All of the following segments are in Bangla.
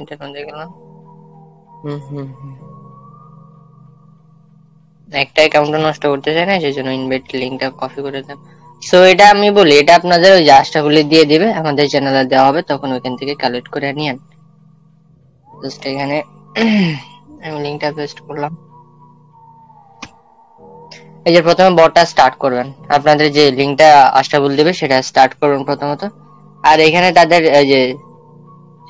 ইন্টারনেট দেখলাম। একটা অ্যাকাউন্ট নষ্ট করতে চাই না, সেজন্য ইনভাইট লিংকটা কপি করে দেন। সো এটা আমি বলি, এটা আপনাদের ওই জাস্টাগুলি দিয়ে দিবে, আমাদের চ্যানেলে দেওয়া হবে, তখন ওইখান থেকে কালেক্ট করে নিয়েন। জাস্ট এখানে আমি লিংকটা পেস্ট করলাম। এই যে প্রথমে বটটা স্টার্ট করবেন, আপনাদের যে লিংকটা আস্টাবল দিবে সেটা স্টার্ট করবেন প্রথমত। আর এখানে তাদের এই যে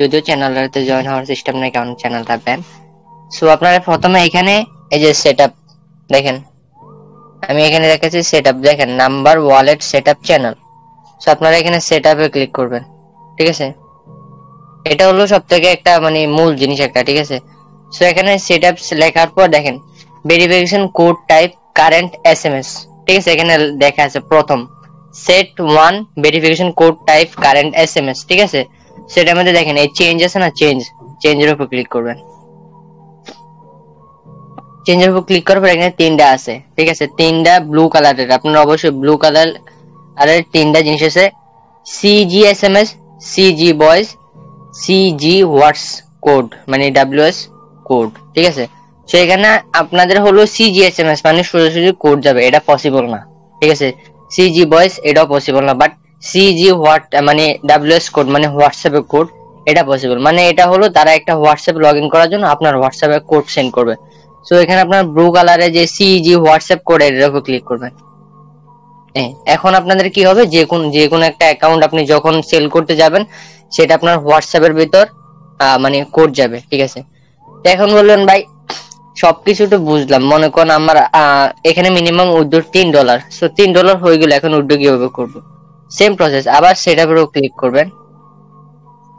যদিও চ্যানেলটাতে জয়েন হওয়ার সিস্টেম নেই কারণ চ্যানেলটা ব্যান। সো আপনারা প্রথমে এখানে এই যে সেটআপ দেখেন, আমি এখানে রেখেছি সেটআপ, দেখেন number wallet setup channel. So আপনারা এখানে সেটআপে ক্লিক করবেন, ঠিক আছে। এটা হলো সবথেকে একটা মানে মূল জিনিস একটা, ঠিক আছে। সো এখানে সেটআপ লেখার পর দেখেন verification code type current SMS, ঠিক আছে। এখানে দেখা আছে প্রথম set 1 verification code type current SMS, ঠিক আছে। সেটার মধ্যে দেখেন এই চেঞ্জ আছে না, চেঞ্জের উপর ক্লিক করবেন। চেঞ্জের উপর ক্লিক করার পর এখানে তিনটা আছে, ঠিক আছে, তিনটা ব্লু কালারের, আপনারা অবশ্যই ব্লু কালার আর তিনটা জিনিস আছে, CG SMS, CG voice, CG whats code মানে ডব্লিউএস কোড, ঠিক আছে। সো এখানে আপনাদের হলো সিজি এসএমএস মানে সোজাসুজি কোড যাবে, এটা পসিবল না, ঠিক আছে। সিজি ভয়েস এটাও পসিবল না, বাট সিজি হোয়াট মানে ডব্লিউএস কোড মানে হোয়াটসঅ্যাপে কোড, এটা পসিবল। মানে এটা হলো তারা একটা হোয়াটসঅ্যাপ লগ ইন করার জন্য আপনার হোয়াটসঅ্যাপে কোড সেন্ড করবে। সো এখানে আপনার ব্লু কালারে যে সিজি হোয়াটসঅ্যাপ কোড এর উপর ক্লিক করবেন। এখন আপনাদের কি হবে, যে কোন একটা অ্যাকাউন্ট আপনি যখন সেল করতে যাবেন সেটা আপনার হোয়াটসঅ্যাপের ভিতর মানে কোড যাবে, ঠিক আছে। তো এখন বললেন ভাই সবকিছু তো বুঝলাম, মনে করেন আমার এখানে মিনিমাম উইথড্র $3, সো $3 হয়ে গেল, এখন উইথড্র কিভাবে করবো? সেম প্রসেস, আবার সেটার উপর ক্লিক করবেন।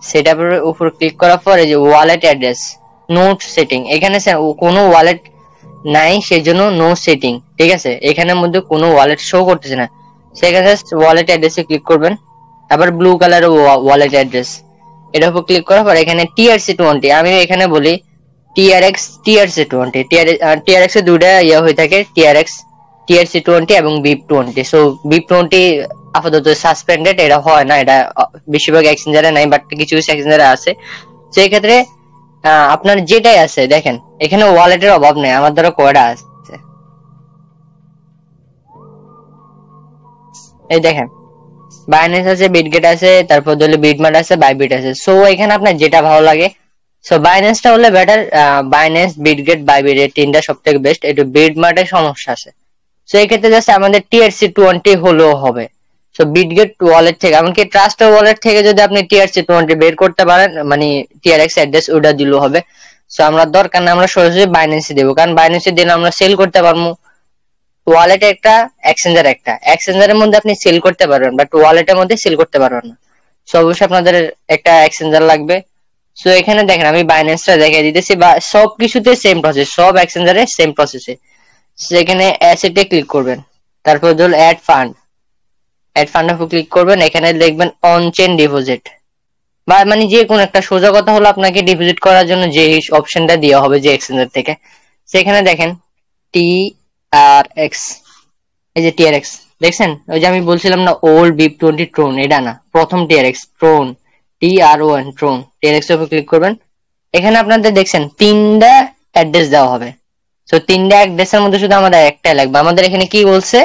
সেটার উপর ক্লিক করার পরে যে ওয়ালেট অ্যাড্রেস নোট সেটিং, এখানে কোনো ওয়ালেট নাই সেজন্য নো সেটিং, ঠিক আছে। এখানের মধ্যে কোনো ওয়ালেট শো করতেছে না, সেখানে জাস্ট ওয়ালেট অ্যাড্রেসে ক্লিক করবেন। আবার ব্লু কালারের ওয়ালেট অ্যাড্রেস, এটার উপর ক্লিক করার পর এখানে TRC20, আমি এখানে বলি TRX TRC20, TRX এর দুইটা ইয়ে হয়ে থাকে, TRC20 এবং BIP20। সো BIP20 আপাতত সাসপেন্ডেড, এটা হয় না, এটা বেশিরভাগ এক্সচেঞ্জারে নাই, বাট কিছু কিছু এক্সচেঞ্জারে আছে। সেই ক্ষেত্রে আপনার যেটাই আছে দেখেন এখানে ওয়ালেটের অভাব নেই, আমার ধরো কয়টা আছে, এই দেখেন বাইন্যান্স আছে, বিটগেট আছে, তারপর ধরলে বিটমার্ট আছে, বাইবিট আছে। সো এখানে আপনার যেটা ভালো লাগে, সো বাইন্যান্সটা হলে বেটার, বাইন্যান্স, বিটগেট, বাইবিট এই তিনটা সবথেকে বেস্ট। একটু বিটমার্টের সমস্যা আছে, সো এই ক্ষেত্রে জাস্ট আমাদের TRC20 হলেও হবে। সো বিটগেট ওয়ালেট থেকে এমনকি ট্রাস্ট ওয়ালেট থেকে যদি আপনি TRC20 বের করতে পারেন মানে TRX অ্যাড্রেস ওটা দিলেও হবে। সো আমরা দরকার না, আমরা সরাসরি বাইন্যান্সে দেবো, কারণ বাইন্যান্সে দিলে আমরা সেল করতে পারবো। ওয়ালেট একটা, এক্সচেঞ্জার একটা, এক্সচেঞ্জারের মধ্যে আপনি সেল করতে পারবেন বাট ওয়ালেটের মধ্যে সেল করতে পারবেন না। সো অবশ্যই আপনাদের একটা এক্সচেঞ্জার লাগবে। সো এখানে দেখেন আমি বাইন্যান্সটা দেখিয়ে দিতেছি, বা সব কিছুতে সেম প্রসেস, সব এক্সচেঞ্জারে সেম প্রসেসে। সেখানে অ্যাসেটে ক্লিক করবেন, তারপর ধরুন অ্যাড ফান্ড উপর ক্লিক করবেন, এখানে দেখবেন অন চেইন ডিপোজিট, বা মানে যে কোনো একটা, সোজা কথা হলো আপনাকে ডিপোজিট করার জন্য যে অপশনটা দেওয়া হবে যে এক্সচেঞ্জার থেকে, সেখানে দেখেন TRX, এই যে TRX দেখছেন, ওই যে আমি বলছিলাম না ওল্ড BIP20 ট্রোন, এটা না, প্রথম TRX Tron, TR1 Tron, TRX এর উপর ক্লিক করবেন। এখানে আপনাদের দেখছেন তিনটা অ্যাড্রেস দেওয়া হবে। সো তিনটা অ্যাড্রেসের মধ্যে শুধু আমাদের একটাই লাগবে। আমাদের এখানে কি বলছে,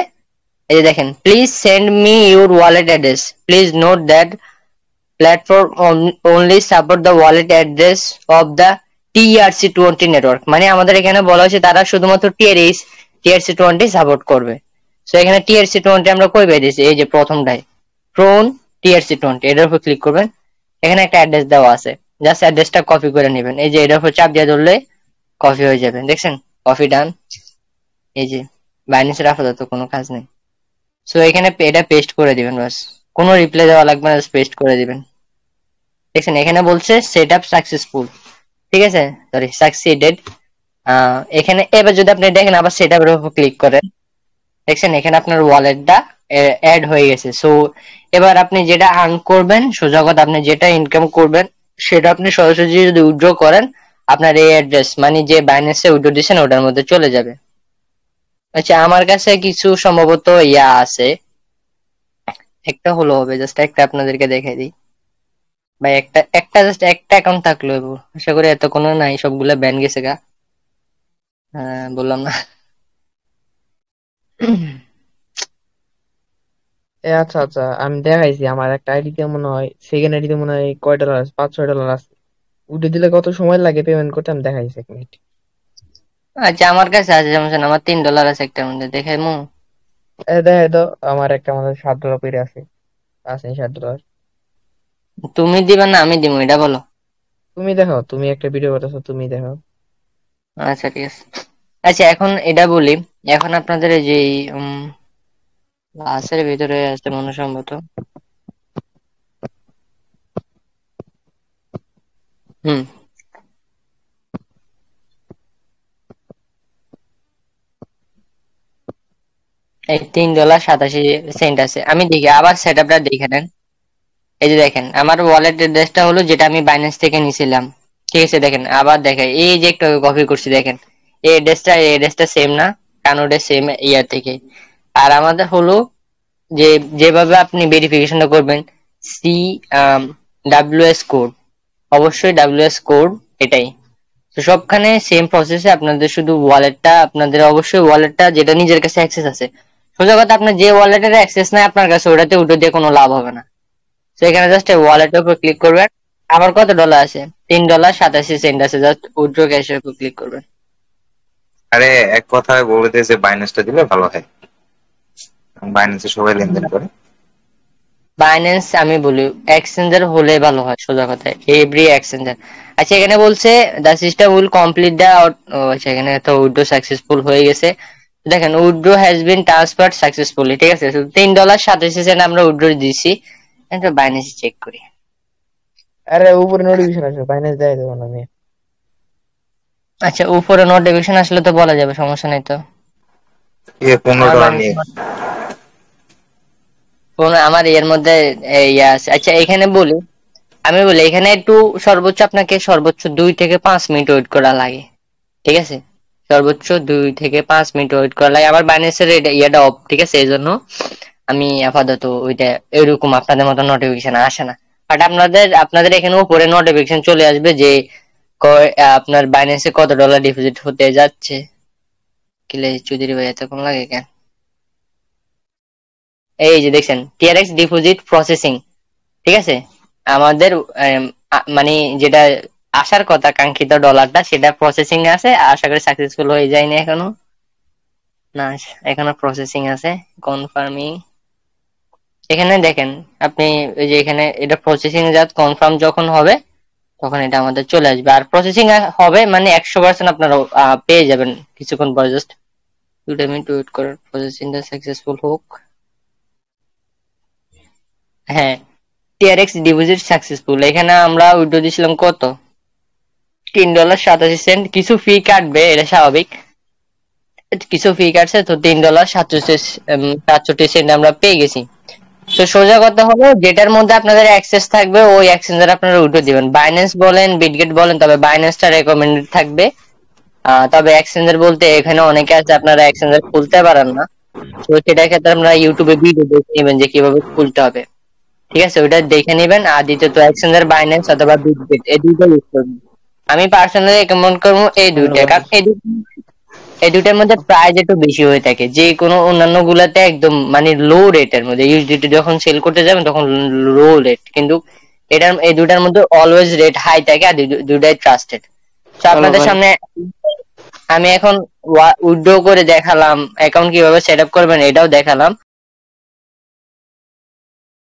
এই যে দেখেন please send me your wallet address, please note that platform only support the wallet address of the TRC20 network, মানে আমাদের এখানে বলা হয়েছে তারা শুধুমাত্র TRC20 সাপোর্ট করবে। সো এখানে TRC20 আমরা কই পেয়েছি, এই যে প্রথমটাই ট্রোন TRC20, এটার উপর ক্লিক করবেন। এখানে একটা অ্যাড্রেস দেওয়া আছে, জাস্ট অ্যাড্রেসটা কপি করে নেবেন, এই যে এটার উপর চাপ দিয়ে ধরলে কপি হয়ে যাবে, দেখছেন কপি ডান। এই যে বাইন্যান্সের আপাতত কোনো কাজ নেই। সো এখানে এটা পেস্ট করে দিবেন, বাস কোনো রিপ্লাই দেওয়া লাগবে না, পেস্ট করে দিবেন। দেখছেন এখানে বলছে সেট আপ সাকসেসফুল, ঠিক আছে, সরি সাকসিডেড। এখানে এবার যদি আপনি দেখেন আবার সেট আপের উপর ক্লিক করেন, দেখছেন এখানে আপনার ওয়ালেটটা অ্যাড হয়ে গেছে। সো এবার আপনি যেটা আর্ন করবেন, সোজা কথা আপনি যেটা ইনকাম করবেন সেটা আপনি সরাসরি যদি উইথড্র করেন আপনার এই অ্যাড্রেস মানে যে বাইন্যান্সে উইথড্র দিয়েছেন ওটার মধ্যে চলে যাবে। আচ্ছা আমার কাছে কিছু সম্ভবত আছে, একটা হলো হবে, জাস্ট একটা আপনাদেরকে দেখাই দিই। ভাই একটা একটা জাস্ট একটা অ্যাকাউন্ট থাকলো, আশা করি এত কোনো নাই, সবগুলা ব্যান গেছে গা। হ্যাঁ বললাম না। আচ্ছা আচ্ছা, আমি দেখাইছি আমার একটা আইডিতে মনে হয়, সেকেন্ড আইডিতে মনে হয় কয় ডলার আছে, $5-6 আছে। উঠে দিলে কত সময় লাগে পেমেন্ট করতে, আমি দেখাইছি 1 মিনিট। আচ্ছা আমার কাছে আছে, সমস্যা না, আমার $3 আছে একটার মধ্যে, দেখাই মু। দেখাই তো, আমার একটা মনে হয় $7 করে আছে, আছে $7। তুমি দিবা না আমি দিব, এটা বলো। তুমি দেখো, তুমি একটা ভিডিও করতেছো, তুমি দেখো। আচ্ছা ঠিক আছে। আচ্ছা এখন এটা বলি, এখন আপনাদের এই যে ক্লাসের ভিতরে আছে মনসম্মত। হুম। এই $3.87 আছে, আমি দেখি আবার সেট আপটা দেখে নেন। এই যে দেখেন আমার ওয়ালেট অ্যাড্রেসটা হলো যেটা আমি বাইন্যান্স থেকে নিছিলাম, ঠিক আছে। দেখেন আবার দেখেন, এই যে একটা কপি করছি দেখেন, এই অ্যাড্রেসটা সেম না, কানোডে সেম ইয়ার থেকে। আর আমাদের হলো যে যেভাবে আপনি ভেরিফিকেশনটা করবেন, সি ডাব্লিউএস কোড, অবশ্যই ডাব্লিউএস কোড, এটাই। তো সবখানে সেম প্রসেসে আপনাদের শুধু ওয়ালেটটা, আপনাদের অবশ্যই ওয়ালেটটা যেটা নিজের কাছে অ্যাক্সেস আছে, সোজা কথা আপনার যে ওয়ালেটের অ্যাক্সেস নাই আপনার কাছে, ওটাতে উঠে দিয়ে কোনো লাভ হবে না। তো এখানে জাস্ট ওয়ালেটের উপর ক্লিক করবেন। আমার কত ডলার আছে? $3.87 আছে, জাস্ট উইথড্র ক্যাশের উপর ক্লিক করবেন। আরে এক কথায় বলে দে যে বাইন্যান্সটা দিলে ভালো হয়, বাইন্যান্সে সবাই লেনদেন করে। বাইন্যান্স আমি বলি এক্সচেঞ্জার হলে ভালো হয়, সোজা কথায় এভরি এক্সচেঞ্জার। আচ্ছা এখানে বলছে the system will complete the, আচ্ছা এখানে তো উইথড্র সাকসেসফুল হয়ে গেছে। দেখেন withdraw has been transferred successfully, ঠিক আছে। $3.87 আমরা উইথড্র দিছি। একটা বাইন্যান্স চেক করি। আরে উপরে নোটিফিকেশন আসবে, বাইনান্স দেখাই দেবো না আমি। আচ্ছা উপরে নোটিফিকেশন আসলে তো বলা যাবে, সমস্যা নাই তো। পনেরো আমার ডলার বাইন্যান্স, নিয়ে আমার এর মধ্যে ইয়ে আছে। আচ্ছা এখানে বলি, আমি বলি এখানে একটু সর্বোচ্চ আপনাকে সর্বোচ্চ 2 থেকে 5 মিনিট ওয়েট করা লাগে, ঠিক আছে। সর্বোচ্চ 2 থেকে 5 মিনিট ওয়েট করা লাগে। আমার বাইন্যান্সের ইয়েটা অফ, ঠিক আছে, এই জন্য আমি আপাতত ওইটা এরকম আপনাদের মতো নোটিফিকেশন আসে না। বাট আপনাদের আপনাদের এখানে উপরে নোটিফিকেশন চলে আসবে যে আপনার বাইন্যান্সে কত ডলার ডিপোজিট হতে যাচ্ছে। কিলে চৌধুরী ভাই এতক্ষণ লাগে কেন? এই যে দেখছেন টিআরএক্স ডিপোজিট প্রসেসিং, ঠিক আছে। আমাদের মানে যেটা আসার কথা কাঙ্ক্ষিত ডলারটা, সেটা প্রসেসিং এ আছে, আশা করি সাকসেসফুল হয়ে যায়নি এখনো, না এখনো প্রসেসিং আছে। কনফার্মিং, এখানে দেখেন আপনি, এই যে এখানে এটা প্রসেসিং জাত, কনফার্ম যখন হবে তখন এটা আমাদের চলে আসবে। আর প্রসেসিং হবে মানে 100% আপনারা পেয়ে যাবেন কিছুক্ষণ পর। জাস্ট 2 মিনিট ওয়েট করার, প্রসেসিংটা সাকসেসফুল হোক। হ্যাঁ, টিআরএক্স ডিপোজিট সাকসেসফুল। এখানে আমরা উইথড্র দিয়েছিলাম কত, $3.87। কিছু ফি কাটবে, এটা স্বাভাবিক, কিছু ফি কাটছে, তো $3.67 আমরা পেয়ে গেছি। তো সোজা কথা হলো যেটার মধ্যে আপনাদের অ্যাক্সেস থাকবে ওই এক্সচেঞ্জার আপনারা উঠে দিবেন, বাইন্যান্স বলেন বিটগেট বলেন, তবে বাইন্যান্সটা রেকমেন্ডেড থাকবে। তবে এক্সচেঞ্জার বলতে এখানে অনেকে আছে আপনারা এক্সচেঞ্জার খুলতে পারেন না, তো সেটার ক্ষেত্রে আমরা ইউটিউবে ভিডিও দেখে নেবেন যে কিভাবে খুলতে হবে, ঠিক আছে, ওটা দেখে নেবেন। আর দ্বিতীয়ত এক্সচেঞ্জার বাইন্যান্স অথবা বিটগেট, এই দুইটা ইউজ করবেন। আমি পার্সোনালি রেকমেন্ড করবো এই দুইটা, কারণ এই দুইটার মধ্যে প্রাইস একটু বেশি হয়ে থাকে, যে কোনো অন্যান্য গুলাতে একদম মানে লো রেটের মধ্যে, ইউএসডিটি যখন সেল করতে যাবেন তখন লো রেট, কিন্তু এই দুটার মধ্যে অলওয়েজ রেট হাই থাকে, আর দুটাই ট্রাস্টেড। তো চলো আপনাদের ভাই। সামনে আমি এখন উইথড্র করে দেখালাম, অ্যাকাউন্ট কিভাবে সেট আপ করবেন এটাও দেখালাম।